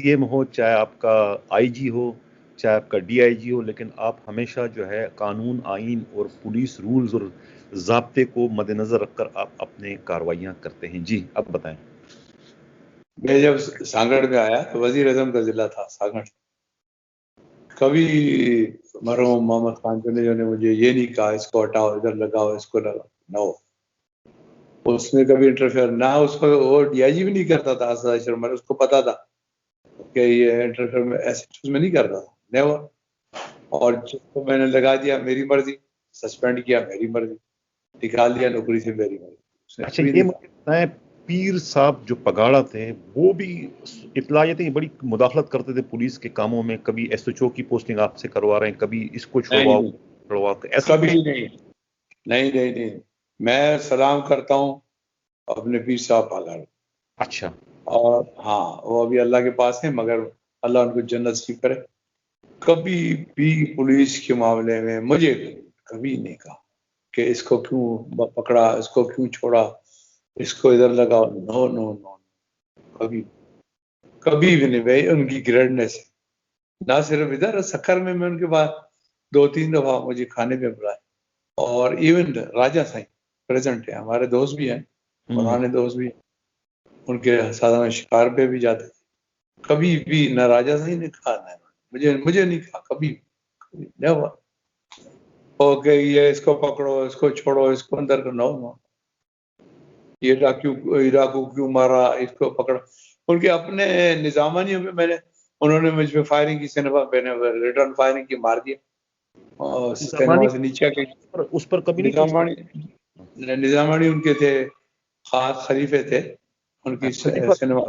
CM हो, चाहे आपका आईजी हो, चाहे आपका डीआईजी हो, लेकिन आप हमेशा जो है कानून, आईन और पुलिस रूल्स और ज़ाब्ते को मद्देनज़र रखकर आप अपने कार्रवाइयाँ करते हैं। जी, अब बताएं। मैं जब सांगड़ में आया तो वजीर आजम का जिला था सांगड़। कभी मरहूम मोहम्मद खान जो ने मुझे ये नहीं कहा इसको हटाओ, इधर लगाओ, इसको लगाओ, नो। उसने कभी इंटरफेयर ना, उसको वो डीआईजी भी नहीं करता था असद शर्मा, उसको पता था कि ये इंटरफेयर में ऐसे चीज में नहीं करता था, नेवर। और जिसको मैंने लगा दिया मेरी मर्जी, सस्पेंड किया मेरी मर्जी, निकाल दिया नौकरी से मेरी मर्जी। अच्छा, ये मुझे बताएं, पीर साहब जो पगाड़ा थे वो भी इतला ये थी, बड़ी मुदाखलत करते थे पुलिस के कामों में, कभी एसएचओ की पोस्टिंग आपसे करवा रहे हैं, कभी इसको छुड़वाओ, ऐसा कभी नहीं। नहीं नहीं नहीं, मैं सलाम करता हूँ अपने पीर साहब पगाड़। अच्छा। और हाँ, वो अभी अल्लाह के पास है, मगर अल्लाह उनको जन्नत नसीब करे। कभी भी पुलिस के मामले में मुझे कभी नहीं कहा कि इसको क्यों पकड़ा, इसको क्यों छोड़ा, इसको इधर लगाओ, नो नो नो, कभी कभी भी नहीं भाई। उनकी ग्रेडनेस है, ना सिर्फ इधर सखर में मैं उनके बाद 2-3 दफा मुझे खाने पे बुलाए, और इवन राजा साईं प्रेजेंट है, हमारे दोस्त भी हैं, पुराने दोस्त भी हैं, उनके साथ शिकार पे भी जाते थे। कभी भी ना राजा साईं ने कहा, ना मुझे नहीं कहा कभी, नेवर। ओके, ये इसको पकड़ो, इसको छोड़ो, इसको अंदर करो, नो। ये डाकू क्यों मारा, इसको पकड़ा। उनके अपने निजामानियों पे उन्होंने मुझ पे फायरिंग की, सिनेमा पे रिटर्न फायरिंग की, मार दिया और सिनेमा से नीचे के उस पर कभी नहीं। निजामानी उनके थे, खास खलीफे थे उनकी सिनेमा।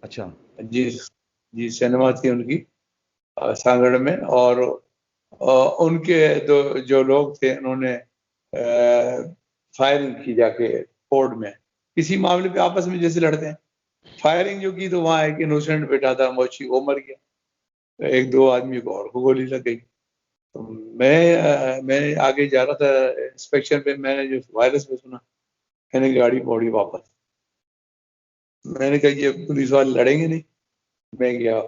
अच्छा जी जी, सिनेमा थी उनकी सांगड़ में। और उनके जो लोग थे उन्होंने फायरिंग की जाके कोर्ट में, किसी मामले पे आपस में जैसे लड़ते हैं, फायरिंग जो की तो वहां एक इनोसेंट बेटा था मोची, वो मर गया, तो 1-2 आदमी को और को गोली लग गई। तो मैं आगे जा रहा था इंस्पेक्शन पे, मैंने जो वायरस पे सुना, मैंने गाड़ी मोड़ी वापस। मैंने कहा ये पुलिस वाले लड़ेंगे नहीं। मैं गया,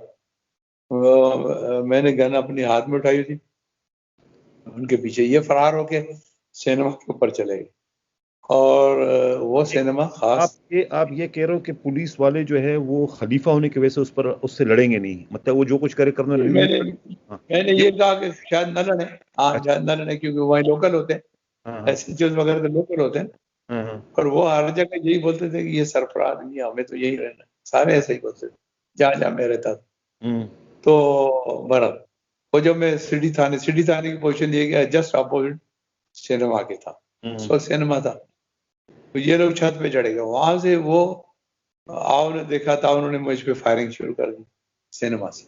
मैंने गन अपने हाथ में उठाई थी, उनके पीछे ये फरार होके सिनेमा के ऊपर चले गए। और वो सिनेमा खास, आप ये कह रहे हो कि पुलिस वाले जो है वो खलीफा होने की वजह से उससे लड़ेंगे नहीं, मतलब वो जो कुछ करे करने। मैंने ये कहा कि शायद न लड़े, शायद न लड़े, क्योंकि वही लोकल होते हैं, एसएचओ वगैरह तो लोकल होते हैं। और वो हर जगह यही बोलते थे कि ये सरफराज नहीं, हमें तो यही रहना, सारे ऐसे ही बोलते थे, जहाँ मैं रहता था। तो बहरहाल वो जब मैं सिटी थाने की पोजीशन दिया गया, जस्ट अपोजिट सिनेमा के था, उस वक्त सिनेमा था। तो ये लोग छत पे चढ़े गए, वहां से वो ने देखा था, उन्होंने मुझ पे फायरिंग शुरू कर दी सिनेमा से।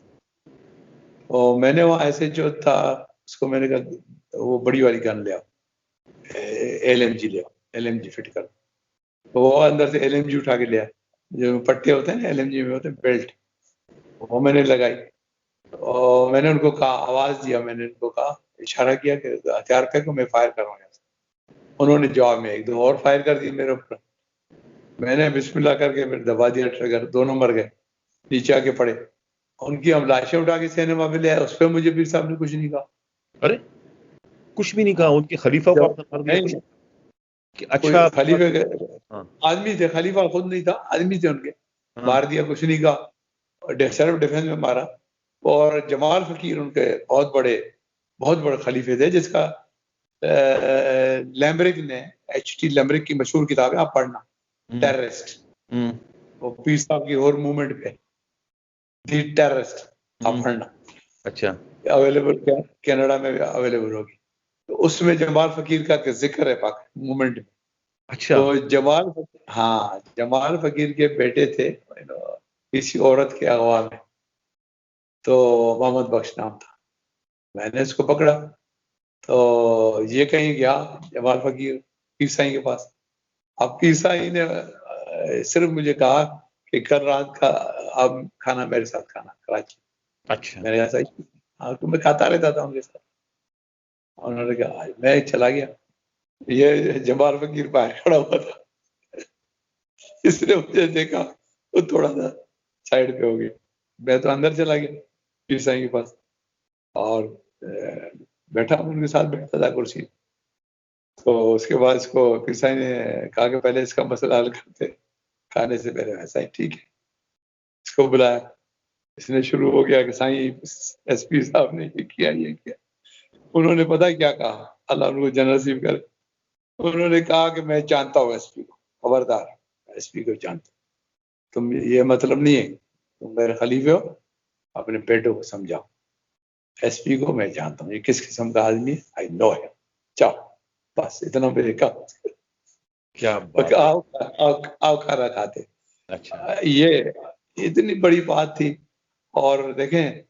और मैंने वहां ऐसे जो था उसको मैंने कहा वो बड़ी वाली गन ले आओ, एलएमजी ले आओ, एलएमजी फिट कर। तो वो अंदर से एलएमजी उठा के ले आया, जो पट्टे होते हैं ना एलएमजी में होते हैं, बेल्ट, वो मैंने लगाई। और मैंने उनको कहा, आवाज दिया, मैंने उनको कहा, इशारा किया कि हथियार फेंको, मैं फायर करूंगा। उन्होंने जवाब में 1-2 और फायर कर दिए मेरे ऊपर। मैंने बिस्मिल्लाह करके फिर दबा दिया ट्रिगर, दोनों मर गए, नीचे आके पड़े। उनकी हम लाशें उठा के सिनेमा में ले आए, उस पर मुझे पीर साहब ने कुछ नहीं कहा। अरे कुछ भी नहीं कहा? उनके खलीफा को आपने मार दिया? अच्छा, खलीफे आदमी थे, खलीफा खुद नहीं था, आदमी थे उनके, मार दिया, कुछ नहीं कहा, सेल्फ डिफेंस में मारा। और जमाल फकीर उनके बहुत बड़े खलीफे थे, जिसका लैम्ब्रिक ने, एचटी लैम्ब्रिक की मशहूर किताब है, आप पढ़ना, टेररिस्ट, वो पीर साहब की और मूवमेंट पे, दी टेररिस्ट, आप पढ़ना। अच्छा, अवेलेबल कनाडा में अवेलेबल होगी। तो उसमें जमाल फकीर का जिक्र है पाक मूवमेंट में। अच्छा, तो जमाल फकीर के बेटे थे किसी औरत के अगवा में, तो मोहम्मद बख्श नाम था। मैंने इसको पकड़ा, तो ये कहीं गया जमाल फकीर पीर साईं के पास। अब पीर साईं ने सिर्फ मुझे कहा कि कल रात का अब खाना मेरे साथ खाना कराची। अच्छा, मेरे ऐसा ही, तो मैं खाता रहता था उनके साथ। उन्होंने कहा, मैं चला गया, ये जमाल फकीर बाहर खड़ा हुआ था, इसने मुझे देखा तो थोड़ा सा साइड पे हो गया। मैं तो अंदर चला गया पीर साईं के पास और बैठा, उनके साथ बैठा था कुर्सी। तो उसके बाद इसको पीर साईं ने कहा कि पहले इसका मसला हल करते खाने से पहले। ऐसा ही ठीक है, इसको बुलाया। इसने शुरू हो गया कि साईं एसपी साहब ने ये किया, ये किया। उन्होंने पता क्या कहा, अल्लाह उनको जन्नत नसीब करे। उन्होंने कहा कि मैं जानता हूँ एसपी को, खबरदार, एसपी को जानता, तुम ये मतलब नहीं है, तुम मेरे खलीफे हो, अपने बेटों को समझाओ। एसपी को मैं जानता हूँ, ये किस किस्म का आदमी है, आई नो है, जाओ, बस इतना मेरे कहा। क्या बात, आओ खाना खाते। अच्छा, ये इतनी बड़ी बात थी। और देखें,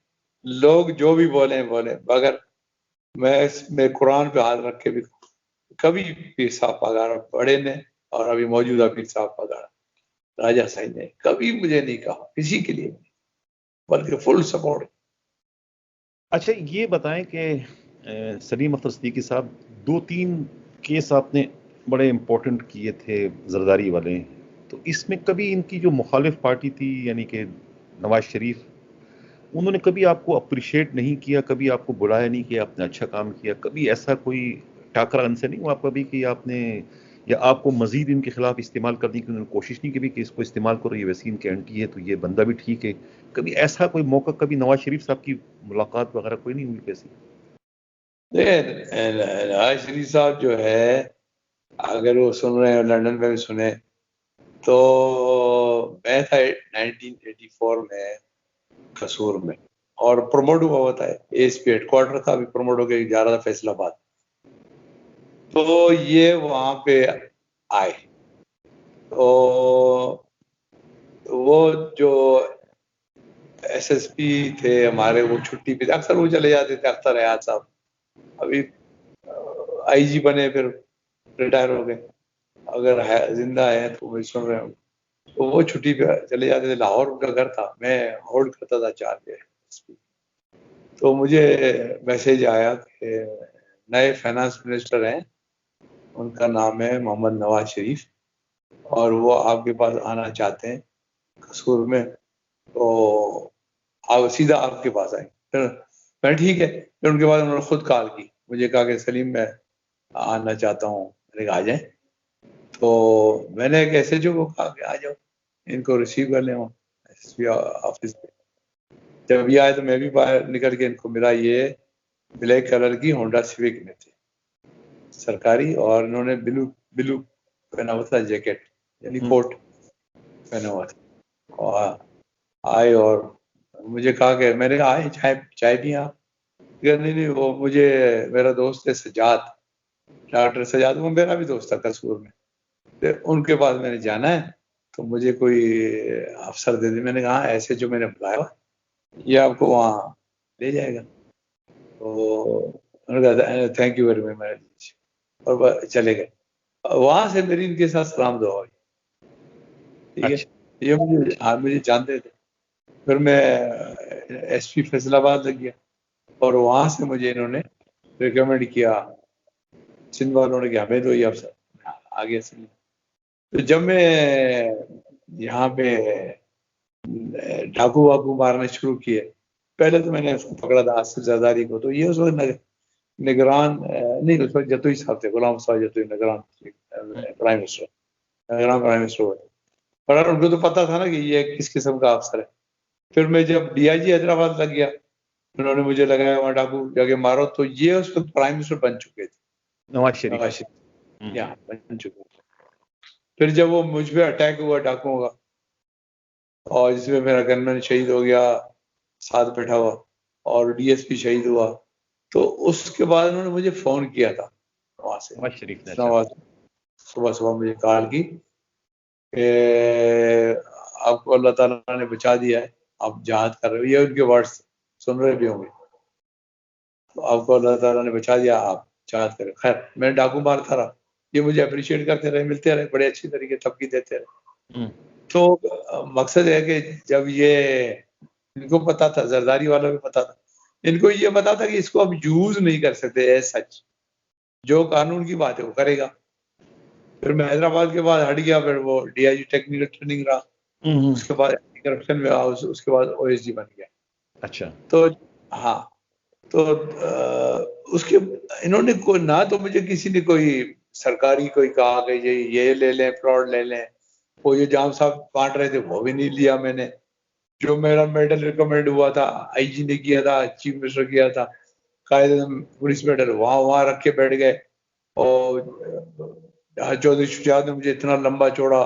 लोग जो भी बोले मगर मैं कुरान पे हाथ रख के भी कभी पीर साहब पगारा बड़े ने और अभी मौजूदा पीर साहब पगारा राजा साईं ने कभी मुझे नहीं कहा किसी के लिए, बल्कि फुल सपोर्ट। अच्छा ये बताएं कि सलीम अख्तर सिद्दीकी साहब 2-3 केस आपने बड़े इम्पोर्टेंट किए थे जरदारी वाले, तो इसमें कभी इनकी जो मुखालिफ पार्टी थी यानी कि नवाज शरीफ, उन्होंने कभी आपको अप्रिशिएट नहीं किया, कभी आपको बुलाया नहीं कि आपने अच्छा काम किया, कभी ऐसा कोई टाकरा इनसे नहीं हुआ कभी कि आपने या आपको मजीद इनके खिलाफ इस्तेमाल करने की उन्होंने कोशिश नहीं की कि इसको इस्तेमाल करो, ये वैसे इनके एंटी है तो ये बंदा भी ठीक है, कभी ऐसा कोई मौका, कभी नवाज शरीफ साहब की मुलाकात वगैरह कोई नहीं हुई कैसी? नवाज शरीफ साहब जो है, अगर वो सुन रहे हैं लंदन में भी सुने, तो मैं था 1984 में कसूर में और प्रमोट हुआ होता है, एएसपी हेडक्वार्टर था, अभी प्रमोट होकर जा रहा था फैसलाबाद। तो ये वहां पे आए, तो वो जो एसएसपी थे हमारे, वो छुट्टी पे अक्सर वो चले जाते थे, अख्तर हयात साहब अभी आईजी बने, फिर रिटायर हो गए, अगर है जिंदा है तो वो सुन रहे हो, तो वो छुट्टी पे चले जाते थे। लाहौर उनका घर था, मैं होल्ड करता था 4 पे। तो मुझे मैसेज आया कि नए फाइनेंस मिनिस्टर हैं, उनका नाम है मोहम्मद नवाज शरीफ, और वो आपके पास आना चाहते हैं कसूर में, तो आप सीधा आपके पास आए। फिर मैं ठीक है, फिर उनके बाद उन्होंने खुद कॉल की, मुझे कहा कि सलीम मैं आना चाहता हूँ, मैंने कहा आ जाए। तो मैंने एक एसएचओ को कहा कि आ जाओ, इनको रिसीव कर लें एसएसपी ऑफिस पे। जब ये आए तो मैं भी बाहर निकल के इनको मिला। ये ब्लैक कलर की होंडा सिविक में थे सरकारी, और इन्होंने ब्लू ब्लू पहना हुआ था, जैकेट यानी कोट पहना हुआ था, और आए और मुझे कहा कि मैंने कहा आए चाय पिए आप? नहीं नहीं, वो मुझे मेरा दोस्त है सजाद, डॉक्टर सजाद, वो मेरा भी दोस्त था कसूर में, तो उनके पास मैंने जाना है, तो मुझे कोई अफसर दे दे। मैंने कहा ऐसे जो मैंने बुलाया ये आपको वहाँ ले जाएगा। तो उन्होंने कहा थैंक यू वेरी मच, और चले गए। वहां से मेरी इनके साथ सलाम दुआ हुई, ठीक है। ये मुझे जानते थे। फिर मैं एसपी फैसलाबाद लग गया, और वहां से मुझे इन्होंने रिकमेंड किया सिंध वालों ने कि हमें दो ये अफसर आगे से। तो जब मैं यहाँ पे डाकू वाकू मारने शुरू किए, पहले तो मैंने उसको पकड़ा था आसिफ जरदारी को, तो ये उस वक्त निगरान नहीं, उस वक्त जतोई साहब थे, गुलाम साहब जतोई, निगरान प्राइम मिनिस्टर, निगरान प्राइम मिनिस्टर हुए। पर उनको तो पता था ना कि ये किस किस्म का अफसर है। फिर मैं जब डीआईजी हैदराबाद लग गया, उन्होंने मुझे लगाया वहां डाकू जाके मारो, तो ये उस वक्त प्राइम मिनिस्टर बन चुके थे, नवाज शरीफ यहाँ बन चुके थे। फिर जब वो मुझ पे अटैक हुआ डाकुओं का, और जिसमें मेरा गनमैन शहीद हो गया साथ बैठा हुआ, और डीएसपी शहीद हुआ, तो उसके बाद उन्होंने मुझे फोन किया था वहां से, नवाज शरीफ ने। सुबह सुबह मुझे कॉल की कि आपको अल्लाह ताला ने बचा दिया है, आप जहाद कर रहे हो, ये उनके वर्ड्स सुन रहे भी होंगे, तो आपको अल्लाह ताला ने बचा दिया, आप जहाद करें। खैर मैं डाकू मारता रहा, ये मुझे अप्रिशिएट करते रहे, मिलते रहे, बड़े अच्छी तरीके तबकी देते रहे। तो मकसद है कि जब ये, इनको पता था, जरदारी वालों को पता था, इनको ये पता था कि इसको अब यूज नहीं कर सकते है सच, जो कानून की बात है वो करेगा। फिर मैं हैदराबाद के बाद हट गया, फिर वो डीआईजी टेक्निकल ट्रेनिंग रहा, उसके बाद करप्शन में उसके बाद ओएसडी बन गया। अच्छा। तो हाँ, तो उसके इन्होंने कोई ना, तो मुझे किसी ने कोई सरकारी कोई कहा कि ये ले लें, फ्रॉड ले लें, वो ये जाम साहब बांट रहे थे वो भी नहीं लिया मैंने। जो मेरा मेडल रिकमेंड हुआ था, आईजी ने किया था, चीफ मिनिस्टर किया था, कायदे पुलिस मेडल वहां रख के बैठ गए। और चौधरी शुजात ने मुझे इतना लंबा चौड़ा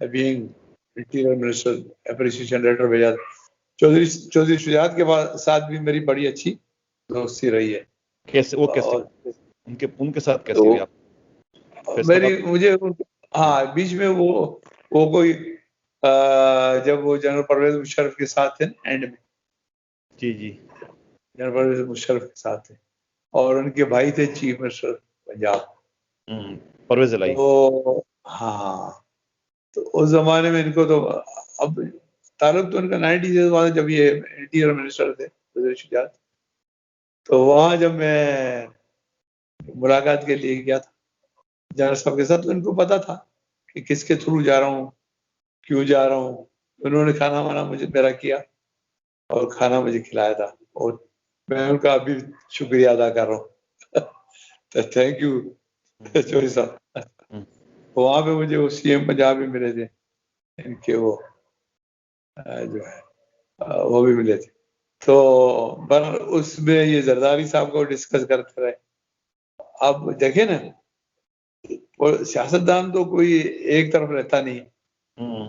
being interior minister appreciation letter भेजा था। चौधरी शुजात के साथ भी मेरी बड़ी अच्छी दोस्ती रही है। कैसे वो कैसे उनके साथ कैसे हुई आप? मेरी मुझे हाँ, बीच में वो कोई जब वो जनरल परवेज मुशर्रफ के साथ थे एंड में, जी जी, जनरल परवेज मुशर्रफ के साथ थे, और उनके भाई थे चीफ मिनिस्टर पंजाब, परवेज इलाही। तो हाँ, तो उस जमाने में इनको तो, अब ताल्लुक तो उनका 90 से बाद जब ये इंटीरियर मिनिस्टर थे चौधरी शुजात, तो वहां जब मैं मुलाकात के लिए गया था जनरल साहब के साथ, तो इनको पता था कि किसके थ्रू जा रहा हूँ, क्यों जा रहा हूँ। उन्होंने खाना वाना मुझे मेरा किया और खाना मुझे खिलाया था, और मैं उनका अभी शुक्रिया अदा कर रहा हूँ। तो थैंक यू चौधरी साहब। वहां पे मुझे वो सीएम पंजाब भी मिले थे, इनके वो जो है वो भी मिले थे। तो पर उसमें ये जरदारी साहब को डिस्कस करते रहे। अब देखे ना, और सियासतदान तो कोई एक तरफ रहता नहीं है।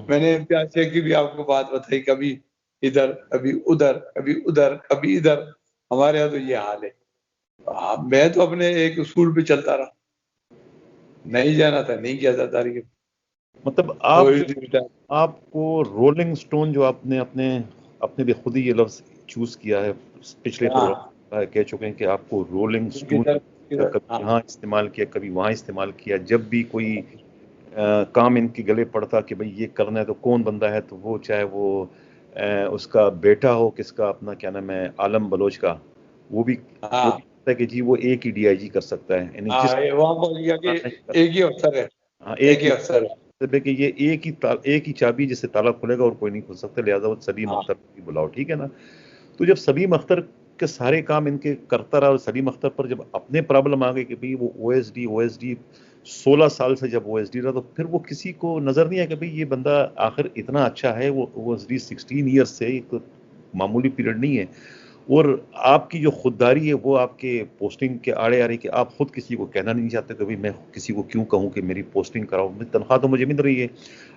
मैंने प्यासे की भी आपको बात बताई, कभी इधर कभी उधर, कभी उधर कभी इधर। हमारे यहाँ तो ये हाल है। मैं तो अपने एक उसूल पे चलता रहा, नहीं जाना था नहीं किया था तारीख। मतलब आपको रोलिंग स्टोन जो आपने अपने अपने लिए खुद ही ये लफ्ज चूज किया है, पिछले प्रोग्राम कह चुके हैं कि आपको रोलिंग स्टोन कभी यहाँ इस्तेमाल किया, कभी वहाँ इस्तेमाल किया। जब भी कोई काम इनके गले पड़ता कि भाई ये करना है, तो कौन बंदा है, तो वो चाहे वो उसका बेटा हो, किसका अपना क्या नाम है, आलम बलोच का, वो भी कहता है कि जी वो एक ही डीआईजी कर सकता है। यानी एक ही अफसर है, एक ही अफसर है कि ये एक ही चाबी जिससे ताला खुलेगा और कोई नहीं खुल सकता, लिहाजा वो सलीम अख्तर को बुलाओ, ठीक है ना। तो जब सलीम अख्तर के सारे काम इनके करता रहा, और सलीम अख्तर पर जब अपने प्रॉब्लम आ गई कि भाई वो ओएसडी 16 साल से जब ओएसडी रहा, तो फिर वो किसी को नजर नहीं आया कि भाई ये बंदा आखिर इतना अच्छा है। वो ओएसडी 16 ईयर्स से एक मामूली पीरियड नहीं है। और आपकी जो खुददारी है वो आपके पोस्टिंग के आड़े आ रही कि आप खुद किसी को कहना नहीं चाहते कि भाई मैं किसी को क्यों कहूँ कि मेरी पोस्टिंग कराओ, तनख्वाह तो मुझे मिल रही है।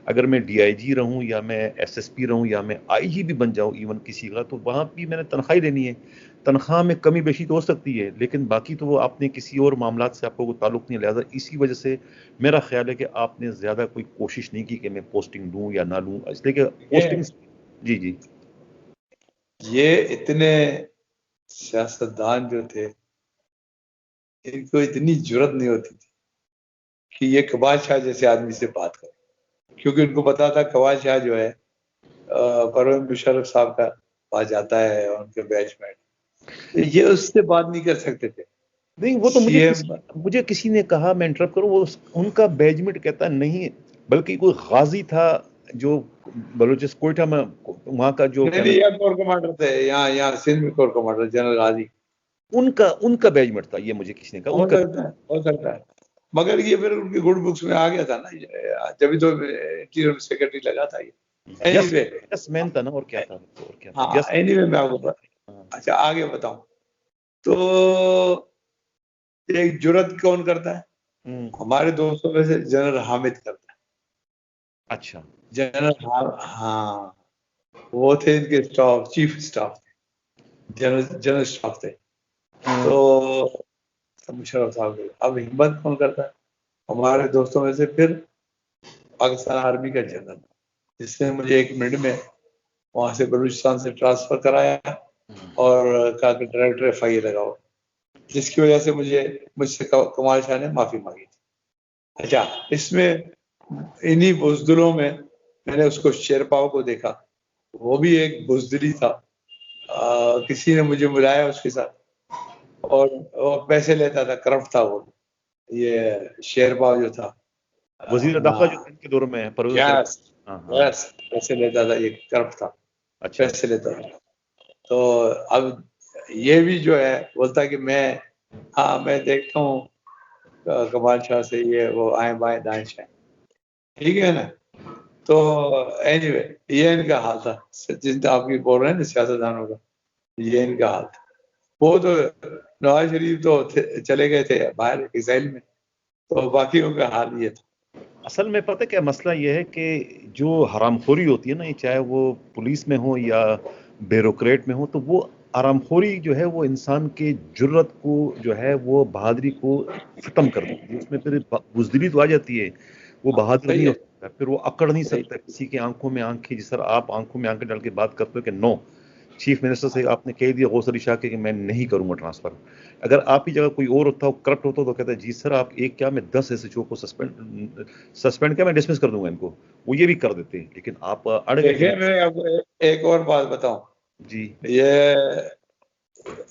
अगर मैं डीआईजी रहूं या मैं एसएसपी रहूं या मैं आईजी भी बन जाऊं इवन किसी का, तो वहां भी मैंने तनख्वाह ही लेनी है। तनख्वाह में कमी बेशी तो हो सकती है, लेकिन बाकी तो वो आपने किसी और मामलात से आपको कोई ताल्लुक नहीं है। लिहाजा इसी वजह से मेरा ख्याल है कि आपने ज्यादा कोई कोशिश नहीं की कि मैं पोस्टिंग लूं या ना लूं, इसलिए कि पोस्टिंग। जी जी, ये इतने सियासतदान जो थे, इनको इतनी जरूरत नहीं होती थी कि ये कबाल शाह जैसे आदमी से बात करें, क्योंकि उनको पता था कबाल शाह जो है परवेज मुशर्रफ साहब का पास जाता है और उनके बैचमेट, ये उससे बात नहीं कर सकते थे। नहीं, वो तो मुझे किसी ने कहा, मैं इंटरप्ट करूं, वो उनका बैजमेट कहता नहीं, बल्कि कोई गाजी था जो बलूचिस कोयटा में वहां का जो कोर कमांडर थे, यहाँ सिंध में कोर कमांडर जनरल गाजी, उनका बैजमेट था, ये मुझे किसी ने कहा। हो सकता है, मगर ये फिर उनकी गुड बुक्स में आ गया था ना, जब तो इंटीरियर सेक्रेटरी लगा था ये। एनीवे मैन था ना, और क्या था। एनीवे मैं आपको अच्छा आगे बताऊं तो एक जुर्रत कौन करता है, हमारे दोस्तों में से जनरल हामिद करता है। अच्छा, जनरल हाँ, वो थे इनके स्टाफ, चीफ स्टाफ थे, जनरल स्टाफ थे। तो मुशर्रफ साहब, अब हिम्मत कौन करता है हमारे दोस्तों में से, फिर पाकिस्तान आर्मी का जनरल, जिसने मुझे 1 मिनट में वहां से बलूचिस्तान से ट्रांसफर कराया और कहा कि डायरेक्टर FIA लगाओ, जिसकी वजह से मुझसे कमाल शाह ने माफी मांगी थी। अच्छा, इसमें इन्हीं बुजदिलों में मैंने उसको शेरपाव को देखा, वो भी एक बुजदिली था। किसी ने मुझे बुलाया उसके साथ, और पैसे लेता था, करप्ट था वो, ये शेरपाव जो था वजीर दाखिला जो इनके दौर में है, बस पैसे लेता था, ये करप्ट था। अच्छा। पैसे लेता था। तो अब ये भी जो है बोलता कि मैं देखता हूँ कमाल शाह से ये वो आए बाएं दाएं शाएं, ठीक है ना। तो एनीवे ये इनका हाल था, जिन आपकी बोल रहे हैं ना सियासतदानों का, ये इनका हाल था। वो तो नवाज शरीफ तो चले गए थे बाहर इसराइल में, तो बाकियों का हाल ये था। असल में पता क्या मसला ये है कि जो हरामखोरी होती है ना, चाहे वो पुलिस में हो या ब्यूरोक्रेट में हो, तो वो हरामखोरी जो है वो इंसान के जुर्रत को जो है वो बहादुरी को खत्म कर देती है। उसमें फिर बुजदिली तो आ जाती है, वो बहादुर सही नहीं हो है, सकता, फिर वो अकड़ नहीं सही। सकता किसी की आंखों में आंखें। जिस तरह आप आंखों में आंखें डाल के बात करते हो कि नो, चीफ मिनिस्टर से आपने कह दिया गौसर अली शाह के कि मैं नहीं करूंगा ट्रांसफर। अगर आप ही जगह कोई और होता, करप्ट होता, तो कहता है जी सर आप एक क्या, मैं 10 एसएचओ को सस्पेंड क्या, मैं डिसमिस कर दूंगा इनको। वो ये भी कर देते हैं, लेकिन आप अड़ गए देखिए कि मैं आपको एक और बात बताऊं। जी। ये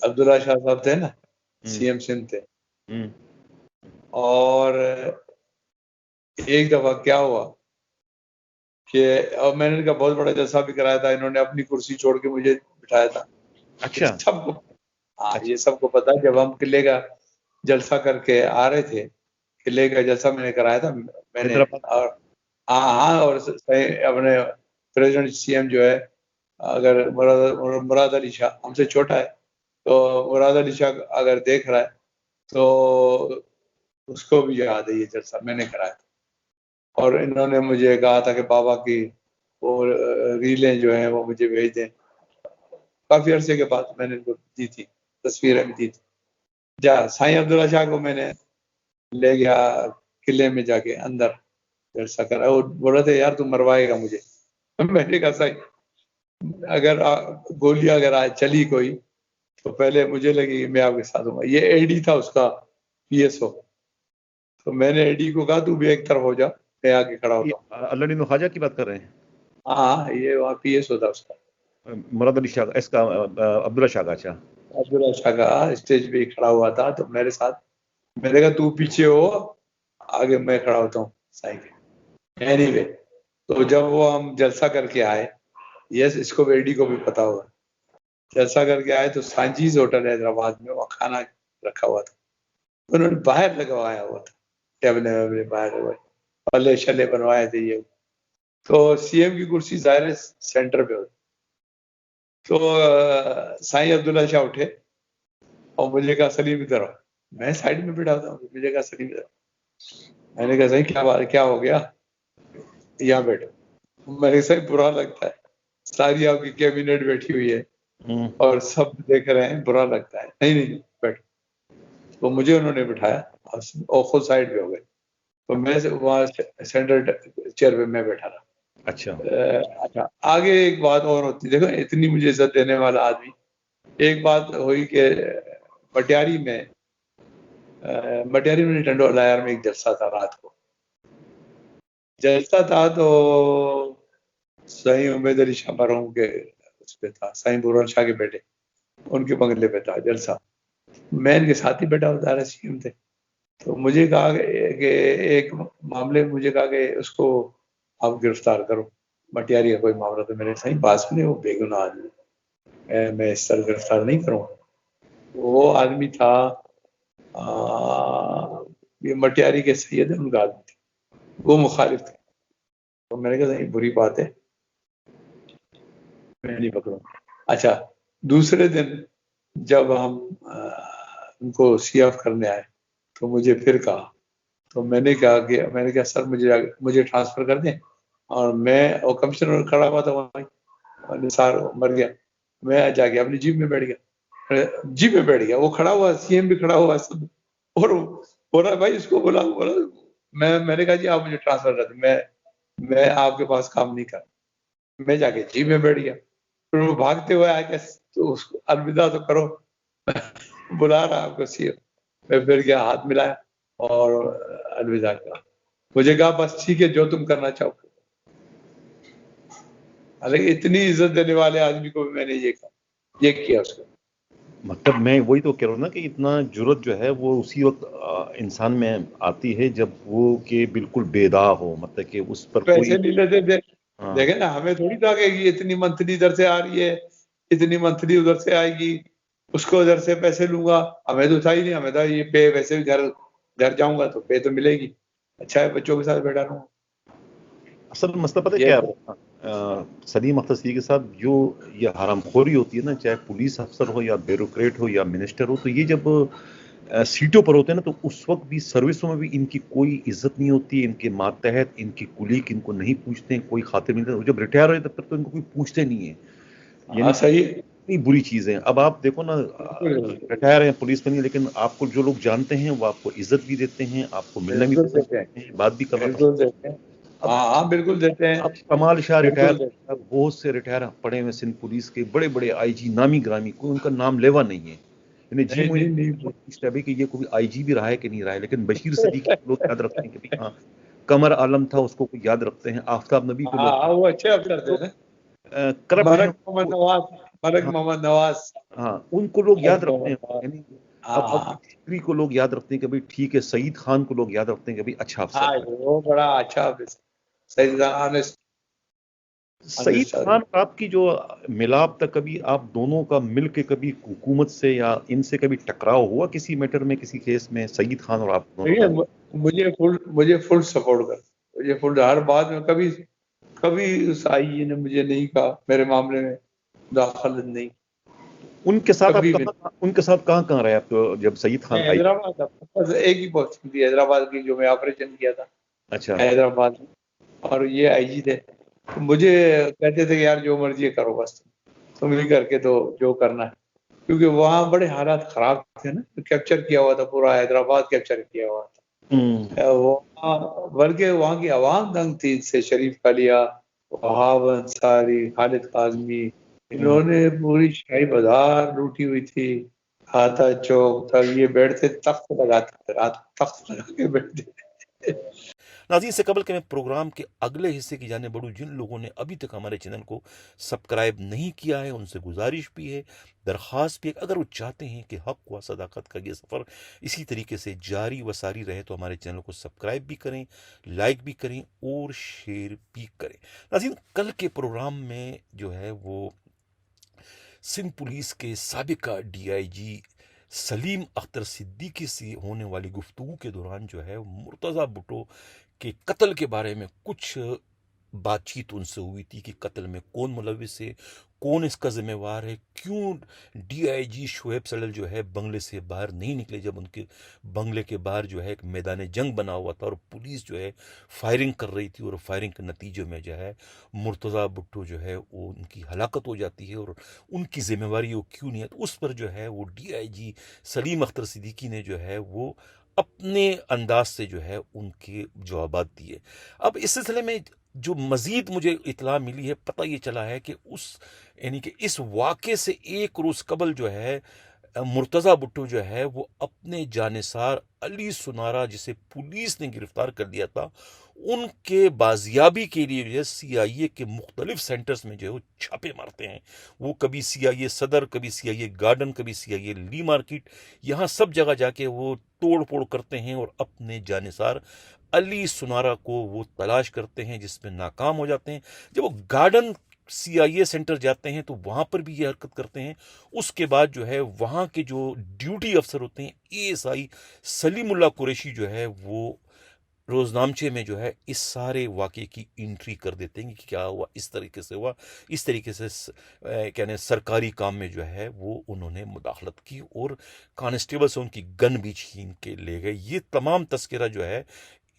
अब्दुल्ला शाह साहब थे ना, हम्म। सीएम सिंध थे, हम्म। और एक दफा क्या हुआ कि अब मैंने इनका बहुत बड़ा जलसा भी कराया था, इन्होंने अपनी कुर्सी छोड़ के मुझे बिठाया था। अच्छा। सबको हाँ, अच्छा। ये सबको पता है। जब हम किले का जलसा करके आ रहे थे, किले का जलसा मैंने कराया था मैंने। हैदराबाद का। और हाँ, और अपने प्रेसिडेंट सीएम जो है, अगर मुराद अली शाह हमसे छोटा है, तो मुराद अली शाह अगर देख रहा है तो उसको भी याद है ये जलसा मैंने कराया था। और इन्होंने मुझे कहा था कि बाबा की और रीलें जो हैं वो मुझे भेज दें। काफी अरसे के बाद मैंने इनको दी थी, तस्वीरें भी दी थी। साईं अब्दुल्ला शाह को मैंने ले गया किले में, जाके अंदर जलसा करा। वो बोल रहे थे यार तू मरवाएगा मुझे। मैंने कहा साईं, अगर गोली अगर आज चली कोई तो पहले मुझे लगी, मैं आपके साथ हूँ। ये एडी था उसका, पीएसओ। तो मैंने एडी को कहा तू भी एक तरफ हो जा, मैं आगे खड़ा होता हूँ। अल्लाह ख्वाजा की बात कर रहे हैं? हाँ, ये वहाँ पीएसओ था उसका, मुराद अली शाह इसका, अब्दुल्ला शाह का। अच्छा। अब्दुल्ला शाह का। स्टेज पे ही खड़ा हुआ था तो मेरे साथ, मैंने कहा तू पीछे हो, आगे मैं खड़ा होता हूँ साईं के। एनीवे, तो जब वो हम जलसा करके आए, यस इसको एडी को भी पता होगा, जलसा करके आए तो सांचीज होटल हैदराबाद में वहाँ खाना रखा हुआ था। उन्होंने बाहर लगवाया हुआ था, टेबले वेबले बाहर लगवाए, पल्ले शल्ले बनवाए थे ये। तो सीएम की कुर्सी जाहिर है सेंटर पे होती। तो साईं अब्दुल्ला शाह उठे और मुझे कहा सलीम इधर आओ। मैं साइड में बैठा था, मुझे कहा सलीम इधर। मैंने कहा साईं क्या बात, क्या हो गया, यहाँ बैठो। मैंने कहा साईं बुरा लगता है, सारी आपकी कैबिनेट बैठी हुई है और सब देख रहे हैं, बुरा लगता है। नहीं नहीं बैठो। तो मुझे उन्होंने बिठाया और खुद साइड पे हो गए। तो मैं वहाँ सेंटर चेयर पे मैं बैठा रहा। अच्छा। अच्छा, आगे एक बात और होती, देखो इतनी मुझे इज्जत देने वाला आदमी। एक बात हुई कि मटियारी में टंडोलायर में एक जलसा था रात को। जलसा था तो साईं उम्मेद अली शाह मरहूम के उस पे था, साईं बुरहान शाह के बेटे, उनके बंगले पे था जलसा। मैं इनके साथ ही बैठा होता सीएम थे। तो मुझे कहा कि एक मामले में मुझे कहा कि उसको आप गिरफ्तार करो, मटियारी का कोई मामला। तो मेरे सही पास में वो बेगुनाह आदमी, मैं इस तरह गिरफ्तार नहीं करूँगा। वो आदमी था ये मटियारी के सैयद है, उनका आदमी था, वो मुखालिफ थे। तो मैंने कहा नहीं, बुरी बात है, मैं नहीं पकड़ूंगा। अच्छा, दूसरे दिन जब हम उनको सी ऑफ करने आए तो मुझे फिर कहा। तो मैंने कहा सर मुझे ट्रांसफर कर दें। और मैं और कमिश्नर खड़ा हुआ था वहीं, निसार मर गया। मैं जाके अपनी जीप में बैठ गया, जीप में बैठ गया। वो खड़ा हुआ, सीएम भी खड़ा हुआ सब, और बोला भाई इसको बोला। मैंने कहा जी आप मुझे ट्रांसफर कर दें, मैं आपके पास काम नहीं कर। मैं जाके जीप में बैठ गया। फिर वो भागते हुए आया, तो उसको अलविदा तो करो, बुला रहा आपको सीएम। मैं फिर गया, हाथ मिलाया और अलविदा कहा। मुझे कहा बस ठीक है, जो तुम करना चाहो। हालांकि इतनी इज्जत देने वाले आदमी को भी मैंने ये किया उसको। मतलब मैं वही तो कह रहा हूँ ना कि इतना जुर्रत जो है वो उसी वक्त इंसान में आती है जब वो कि बिल्कुल बेदाग हो, मतलब कि उस पर पैसे कोई। नहीं लेते थे, हाँ। देखे ना, हमें थोड़ी था कि ये इतनी मंथली इधर से आ रही है, इतनी मंथली उधर से आएगी, उसको उधर से पैसे लूंगा। हमें तो था ही नहीं, हमें था ये पे वैसे भी घर जाऊंगा तो पे तो मिलेगी, अच्छा है बच्चों के साथ बैठा रहूंगा। असल मसला पता है ये क्या तो सलीम अख्तर सिद्दीकी साहब, जो ये हरामखोरी होती है ना, चाहे पुलिस अफसर हो या ब्यूरोक्रेट हो या मिनिस्टर हो, तो ये जब सीटों पर होते हैं ना, तो उस वक्त भी सर्विसों में भी इनकी कोई इज्जत नहीं होती, इनके मातहत इनकी कुलीग इनको नहीं पूछते हैं, कोई खातिर नहीं देता। जब रिटायर हो जाते तब तो इनको कोई पूछते नहीं है। हाँ यानी कि सही है, इतनी बुरी चीजें हैं। अब आप देखो ना, बिल्कुल रिटायर हैं, पुलिस में नहीं, लेकिन आपको जो लोग जानते हैं वो आपको इज्जत भी देते हैं, आपको मिलना भी बिल्कुल पसंद देते हैं, करते हैं, बात भी करना पसंद बिल्कुल देते हैं। करते हैं। हाँ हाँ बिल्कुल देते हैं, अब कमाल शाह रिटायर, बिल्कुल देते बहुत से रिटायर पड़े हुए सिंध पुलिस के बड़े बड़े आईजी, नामी ग्रामी, कोई उनका नाम लेवा नहीं है। यानी जी हैं। मुझे नहीं नहीं नहीं पूछता है कि ये कोई आईजी भी रहा है कि नहीं रहा है, लेकिन बशीर सदीकी को लोग याद रखते हैं कि भाई हाँ, कमर आलम था, उसको कोई याद रखते हैं, आफ्ताब नबी को हाँ लोग, हाँ, वो अच्छे अफसर थे जो ना, करप्ट हैं, मलक मोहम्मद नवाज, मलक हाँ, मोहम्मद नवाज, हाँ, उनको लोग मलक याद रखते मोहम्मद हैं। नवाज। यानी अब हाँ हिस्ट्री को लोग याद रखते हैं कि भाई ठीक है, सईद खान को लोग याद रखते हैं कि भाई अच्छा अफसर हाँ, था। वो बड़ा अच्छा ऑफिसर, सही ऑनेस्ट, सईद ऑनेस्ट खान आदमी। और आपकी जो मिलाप था, कभी आप दोनों का मिल के कभी हुकूमत से या इनसे कभी टकराव हुआ किसी मैटर में, किसी केस में, सईद खान और आप दोनों देखिए का? मुझे फुल सपोर्ट कर, मुझे फुल हर बात में, कभी कभी उस आईजी ने मुझे नहीं कहा मेरे मामले में दाखिल नहीं, उनके साथ आप कभी भी। कहाँ, उनके साथ कहाँ रहे आप तो, जब सईद मैं खान आई? हैदराबाद था, बस एक ही पोस्टिंग थी हैदराबाद की, जो मैं ऑपरेशन किया था अच्छा। हैदराबाद में, और ये आईजी थे, तो मुझे कहते थे कि यार जो मर्जी करो, बस तुम ही करके दो जो करना है, क्योंकि वहाँ बड़े हालात खराब थे ना, कैप्चर किया हुआ था, पूरा हैदराबाद कैप्चर किया हुआ हम्म। था वो, बल्कि वहाँ की आवाम दंग थी इससे, शरीफ कालिया, वहाब अंसारी, खालिद काजमी, हम्म। इन्होंने पूरी शाही बाजार लूटी हुई थी। खाता चौक तक ये बैठते, तख्त लगाते थे, रात तख्त लगा के बैठते थे। नाज़रीन, से कबल के मैं प्रोग्राम के अगले हिस्से की जाने बढ़ूँ, जिन लोगों ने अभी तक हमारे चैनल को सब्सक्राइब नहीं किया है, उनसे गुजारिश भी है, दरख्वास्त भी है, अगर वो चाहते हैं कि हक व सदाकत का ये सफ़र इसी तरीके से जारी व सारी रहे, तो हमारे चैनल को सब्सक्राइब भी करें, लाइक भी करें और शेयर भी करें। नाज़रीन, कल के प्रोग्राम में जो है वो सिंध पुलिस के साबिका डीआईजी सलीम अख्तर सिद्दीकी से होने वाली गुफ्तगू के दौरान जो है मुर्तज़ा भुट्टो के कत्ल के बारे में कुछ बातचीत उनसे हुई थी कि कत्ल में कौन मुलविस है, कौन इसका जिम्मेवार है, क्यों डीआईजी शुएब सलल जो है बंगले से बाहर नहीं निकले, जब उनके बंगले के बाहर जो है एक मैदान जंग बना हुआ था और पुलिस जो है फायरिंग कर रही थी, और फायरिंग के नतीजे में जो है मुर्तज़ा भुट्टो जो है वो उनकी हलाकत हो जाती है, और उनकी जिम्मेवारी वो क्यों नहीं है, तो उस पर जो है वो डीआईजी सलीम अख्तर सिद्दीकी ने जो है वो अपने अंदाज से जो है उनके जवाबात दिए। अब इस सिलसिले में जो मज़ीद मुझे इत्तला मिली है, पता ये चला है कि यानी कि इस वाक़े से एक रोज़ कबल जो है मुर्तज़ा भुट्टो जो है वो अपने जानिसार अली सुनारा, जिसे पुलिस ने गिरफ्तार कर लिया था, उनके बाजियाबी के लिए जो है सीआईए के मुख्तलिफ सेंटर्स में जो है वो छापे मारते हैं। वो कभी सीआईए सदर, कभी सीआईए गार्डन, कभी सीआईए ली मार्केट, यहाँ सब जगह जाके वो तोड़ फोड़ करते हैं और अपने जानिसार अली सुनारा को वो तलाश करते हैं, जिसमें नाकाम हो जाते हैं। जब वो गार्डन सीआईए सेंटर जाते हैं तो वहां पर भी ये हरकत करते हैं। उसके बाद जो है वहां के जो ड्यूटी अफसर होते हैं, एएसआई सलीमुल्लाह कुरैशी जो है वो रोजनामचे में जो है इस सारे वाक़े की एंट्री कर देते हैं कि क्या हुआ, इस तरीके से हुआ, इस तरीके से कहने सरकारी काम में जो है वो उन्होंने मुदाखलत की और कांस्टेबल से उनकी गन भी छीन के ले गए। ये तमाम तस्करा जो है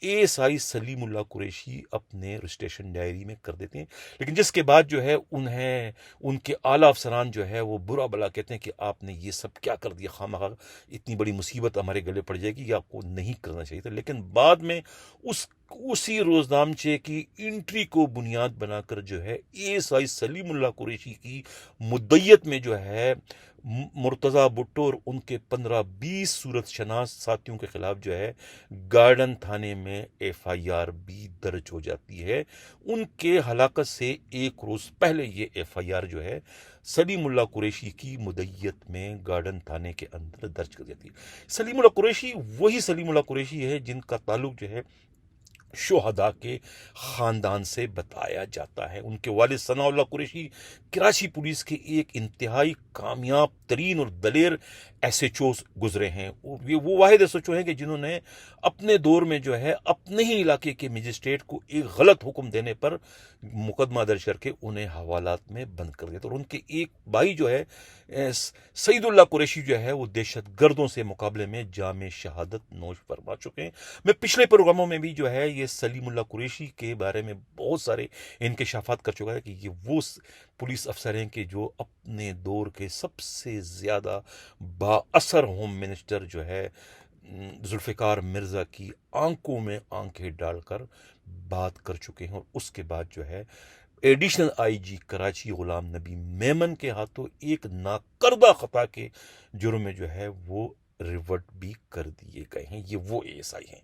एएसआई सलीमुल्लाह कुरैशी अपने रजिस्ट्रेशन डायरी में कर देते हैं, लेकिन जिसके बाद जो है उन्हें उनके आला अफसरान जो है वो बुरा भला कहते हैं कि आपने ये सब क्या कर दिया, खामखा इतनी बड़ी मुसीबत हमारे गले पड़ जाएगी, ये आपको नहीं करना चाहिए था। लेकिन बाद में उसी रोजनामचे की एंट्री को बुनियाद बनाकर जो है एएसआई सलीमुल्लाह कुरैशी की मुद्दयत में जो है मुर्तज़ा भुट्टो और उनके 15-20 सूरत शनास साथियों के खिलाफ जो है गार्डन थाने में एफआईआर भी दर्ज हो जाती है। उनके हलाकत से एक रोज़ पहले ये एफआईआर जो है सलीमुल्लाह कुरैशी की मुद्दयत में गार्डन थाने के अंदर दर्ज कर जाती है। सलीमुल्लाह कुरैशी वही सलीमुल्लाह कुरैशी है जिनका ताल्लुक जो है शुहदा के ख़ानदान से बताया जाता है। उनके वालिद सनाउल्लाह कुरैशी कराची पुलिस के एक इंतहाई कामयाब तरीन और दलेर SHO गुजरे हैं। वो वाहिद SHO हैं कि जिन्होंने अपने दौर में जो है अपने ही इलाके के मजिस्ट्रेट को एक गलत हुक्म देने पर मुकदमा दर्ज करके उन्हें हवालात में बंद कर दिया। और उनके एक भाई जो है सईदुल्लाह कुरैशी जो है वो दहशत गर्दों से मुकाबले में जामे शहादत नोश फरमा चुके हैं। मैं पिछले प्रोग्रामों में भी जो है ये सलीमुल्लाह कुरैशी के बारे में बहुत सारे इंकशाफात कर चुका है कि ये वो पुलिस अफसर हैं कि जो अपने दौर के सबसे ज़्यादा बाअसर होम मिनिस्टर जो है जुल्फ़िकार मिर्ज़ा की आंखों में आंखें डालकर बात कर चुके हैं। और उसके बाद जो है एडिशनल IG कराची गुलाम नबी मेमन के हाथों एक नाकर्दा खता के जुर्म में जो है वो रिवर्ट भी कर दिए गए हैं। ये वो ASI हैं।